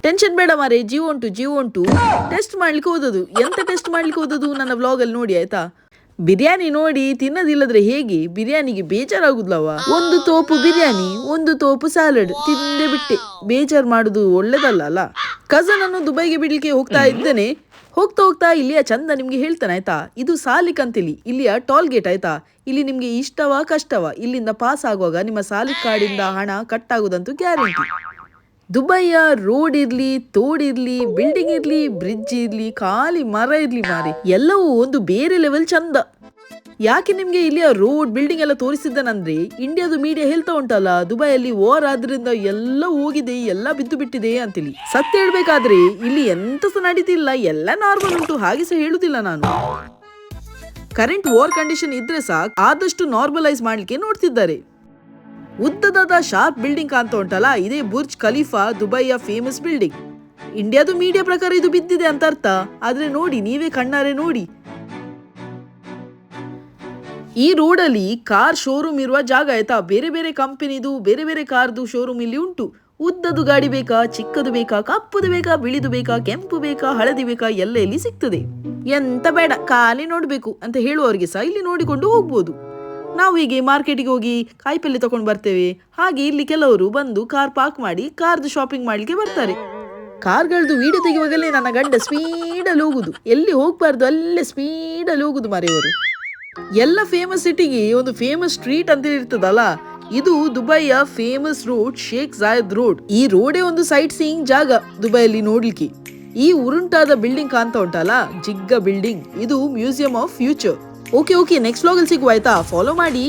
Tension ಬೇಡ ಮಾರೆ, ಜೀವ ಉಂಟು. ಟೆಸ್ಟ್ ಮಾಡ್ಲಿಕ್ಕೆ ಹೋದದು. ಎಂತ ಟೆಸ್ಟ್ ಮಾಡ್ಲಿಕ್ಕೆ ಹೋದದು ನನ್ನ ವ್ಲಾಗ್ ಅಲ್ಲಿ ನೋಡಿ ಆಯ್ತಾ. ಬಿರಿಯಾನಿ ನೋಡಿ ತಿನ್ನದಿಲ್ಲದ್ರೆ ಹೇಗೆ, ಬಿರಿಯಾನಿಗೆ ಬೇಜಾರಾಗುದ್ಲವ. ಒಂದು ತೋಪು ಬಿರಿಯಾನಿ, ಒಂದು ತೋಪು ಸ್ಯಾಲಡ್ ತಿಂದೇ ಬಿಟ್ಟೆ. ಬೇಜಾರು ಮಾಡುದು ಒಳ್ಳೇದಲ್ಲ ಅಲ್ಲ. ಕಸನ್ ಅನ್ನು ದುಬೈಗೆ ಬಿಡ್ಲಿಕ್ಕೆ ಹೋಗ್ತಾ ಇದ್ದೇನೆ. ಹೋಗ್ತಾ ಹೋಗ್ತಾ ಇಲ್ಲಿಯ ಚಂದ ನಿಮ್ಗೆ ಹೇಳ್ತಾನೆ ಆಯ್ತಾ. ಇದು ಸಾಲಿಕ್ ಅಂತೇಳಿ, ಇಲ್ಲಿಯ ಟೋಲ್ ಗೇಟ್ ಆಯ್ತಾ. ಇಲ್ಲಿ ನಿಮ್ಗೆ ಇಷ್ಟವಾ ಕಷ್ಟವಾ, ಇಲ್ಲಿಂದ ಪಾಸ್ ಆಗುವಾಗ ನಿಮ್ಮ ಸಾಲಿಕ್ ಕಾರ್ಡಿಂದ ಹಣ ಕಟ್ ಆಗುದಂತೂ ಗ್ಯಾರಂಟಿ. ದುಬೈಯ ರೋಡ್ ಇರ್ಲಿ, ತೋಡಿರ್ಲಿ, ಬಿಲ್ಡಿಂಗ್ ಇರ್ಲಿ, ಬ್ರಿಡ್ಜ್ ಇರ್ಲಿ, ಖಾಲಿ ಮರ ಇರ್ಲಿ ಮಾರಿ, ಎಲ್ಲವೂ ಒಂದು ಬೇರೆ ಲೆವೆಲ್ ಚಂದ. ಯಾಕೆ ನಿಮ್ಗೆ ಇಲ್ಲಿಯ ರೋಡ್ ಬಿಲ್ಡಿಂಗ್ ಎಲ್ಲ ತೋರಿಸಿದ್ದಾನಂದ್ರೆ, ಇಂಡಿಯಾದ ಮೀಡಿಯಾ ಹೇಳ್ತಾ ಉಂಟಲ್ಲ, ದುಬೈಯಲ್ಲಿ ವಾರ್ ಆದ್ರಿಂದ ಎಲ್ಲ ಹೋಗಿದೆ, ಎಲ್ಲ ಬಿದ್ದು ಬಿಟ್ಟಿದೆ ಅಂತೇಳಿ. ಸತ್ಯ ಹೇಳ್ಬೇಕಾದ್ರೆ ಇಲ್ಲಿ ಎಂತ ಸಹ ನಡೀತಿಲ್ಲ, ಎಲ್ಲ ನಾರ್ಮಲ್ ಉಂಟು, ಹಾಗೆ ಸಹ ಹೇಳುದಿಲ್ಲ ನಾನು. ಕರೆಂಟ್ ವಾರ್ ಕಂಡೀಷನ್ ಇದ್ರೆ ಸಾಕು, ಆದಷ್ಟು ನಾರ್ಮಲೈಸ್ ಮಾಡ್ಲಿಕ್ಕೆ ನೋಡ್ತಿದ್ದಾರೆ. ಉದ್ದದಾದ ಶಾರ್ಪ್ ಬಿಲ್ಡಿಂಗ್ ಕಾಣ್ತಾ ಉಂಟಲ್ಲ, ಇದೇ ಬುರ್ಜ್ ಖಲೀಫಾ, ದುಬೈಯ ಫೇಮಸ್ ಬಿಲ್ಡಿಂಗ್. ಇಂಡಿಯಾದ ಮೀಡಿಯಾ ಪ್ರಕಾರ ಇದು ಬಿದ್ದಿದೆ ಅಂತ ಅರ್ಥ, ಆದ್ರೆ ನೋಡಿ ನೀವೇ ಕಣ್ಣಾರೆ ನೋಡಿ. ಈ ರೋಡಲ್ಲಿ ಕಾರ್ ಶೋರೂಮ್ ಇರುವ ಜಾಗ ಆಯ್ತಾ. ಬೇರೆ ಬೇರೆ ಕಂಪನಿದು ಬೇರೆ ಬೇರೆ ಕಾರ್ದು ಶೋರೂಮ್ ಇಲ್ಲಿ ಉಂಟು. ಉದ್ದದು ಗಾಡಿ ಬೇಕಾ, ಚಿಕ್ಕದು ಬೇಕಾ, ಕಪ್ಪುದು ಬೇಕಾ, ಬಿಳಿದು ಬೇಕಾ, ಕೆಂಪು ಬೇಕಾ, ಹಳದಿ ಬೇಕಾ, ಎಲ್ಲ ಇಲ್ಲಿ ಸಿಗ್ತದೆ. ಎಂತ ಬೇಡ ಖಾಲಿ ನೋಡ್ಬೇಕು ಅಂತ ಹೇಳುವವರಿಗೆ ಸಹ ಇಲ್ಲಿ ನೋಡಿಕೊಂಡು ಹೋಗ್ಬೋದು. ನಾವು ಹೀಗೆ ಮಾರ್ಕೆಟಿಗೆ ಹೋಗಿ ಕಾಯಿಪಲ್ಲೆ ತಗೊಂಡು ಬರ್ತೇವೆ, ಹಾಗೆ ಇಲ್ಲಿ ಕೆಲವರು ಬಂದು ಕಾರ್ ಪಾರ್ಕ್ ಮಾಡಿ ಕಾರ್ದು ಶಾಪಿಂಗ್ ಮಾಡ್ಲಿಕ್ಕೆ ಬರ್ತಾರೆ. ಕಾರ್ಗಳದ್ದು ವಿಡಿಯೋ ತೆಗೆಯುವಾಗಲೇ ನನ್ನ ಗಂಡ ಸ್ಪೀಡಲ್ಲಿ ಹೋಗುದು, ಎಲ್ಲಿ ಹೋಗ್ಬಾರ್ದು ಅಲ್ಲೇ ಸ್ಪೀಡಲ್ಲಿ ಹೋಗುದು ಮರೆಯವರು. ಎಲ್ಲ ಫೇಮಸ್ ಸಿಟಿಗೆ ಒಂದು ಫೇಮಸ್ ಸ್ಟ್ರೀಟ್ ಅಂತ ಇರ್ತದಲ್ಲ, ಇದು ದುಬೈಯ famous road Sheikh Zayed road. ಈ ರೋಡೇ ಒಂದು ಸೈಟ್ ಸೀಯಿಂಗ್ ಜಾಗ ದುಬೈಯಲ್ಲಿ ನೋಡ್ಲಿಕ್ಕೆ. ಈ ಉರುಂಟಾದ ಬಿಲ್ಡಿಂಗ್ ಕಾಣ್ತಾ ಉಂಟಲ್ಲ, ಜಿಗ್ಗ ಬಿಲ್ಡಿಂಗ್, ಇದು museum of future. Okay next vlog ಅಲ್ಲಿ ಸಿಗುವ ಆಯ್ತಾ. ಫಾಲೋ ಮಾಡಿ.